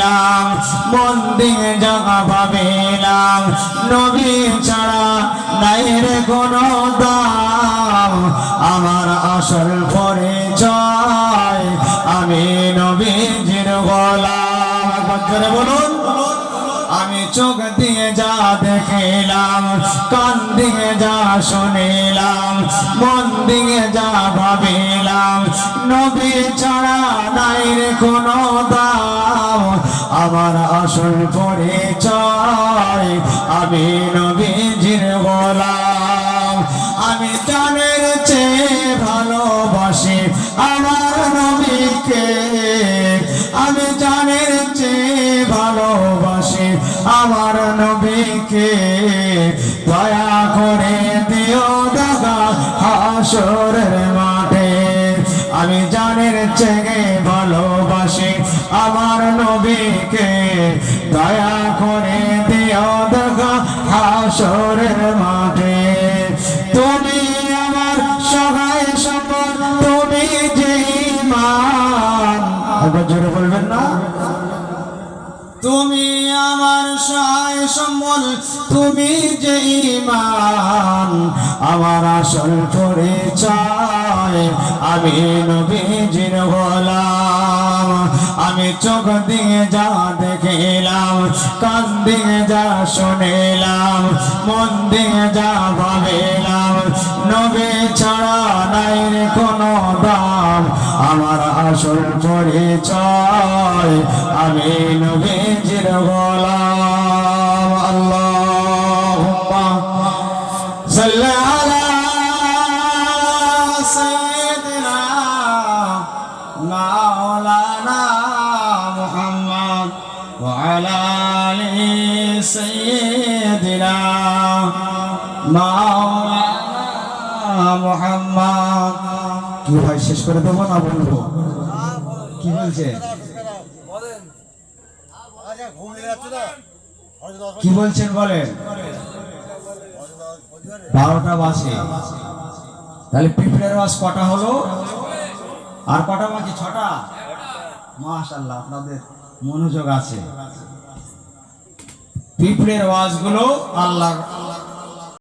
ভাবিলাম, মন দিয়ে জাগা ভাবিলাম, নবী ছাড়া নাই রে কোনো দাম। আমার আসল পরিচয় আমি নবীজির গোলাম। একবার বলুন, আমি চোখ দিয়ে যা দেখিলাম, কান দিয়ে যা শুনিলাম, মন দিয়ে যা ভাবিলাম, নবী ছাড়া নাই রে কোনো দাম। আমার আসল পরিচয় আমি নবীজির গোলাম। আমি জানের চেয়ে ভালোবাসি আমার নবীকে, আমি জানের চেয়ে ভালোবাসি আমার নবীকে। দয়া করে দিও দাগা হাসরের মাঠে। আমি জানের চেয়ে ভালোবাসি আমার নবীকে, দয়া করে দিও দাগা হাসরের মাঠে। তুমি আমার সহায় সম্বল, তুমি যে ঈমান। একবার জোরে বলবেন না? তুমি আমার সহায় সম্বল, তুমি যে ঈমান। আমার আসল পরিচয় আমি নবীজির গোলাম। আমি চোখ দিয়ে যা দেখিলাম, কান দিয়ে যা শুনিলাম, মন দিয়ে যা ভাবিলাম, নবী ছাড়া নাই রে কোনো দাম। আমার আসল পরিচয় আমি নবীজির গোলাম। আল্লাহুম্মা সাল্লি আলা সাইয়্যিদিনা মাওলানা মুহাম্মদ ওয়া আলা আলি সাইয়্যিদিনা মাওলানা মুহাম্মদ। কি ভাই শেষ করে দেবো না বলবো? কি বলছে? কি বলছেন বলেন? 12টা বাজে, তাহলে পিঁপড়ের ওয়াজ কটা হলো আর কটা বাকি? 6টা। মাশাআল্লাহ, আপনাদের মনোযোগ আছে। পিঁপড়ের ওয়াজগুলো আল্লাহ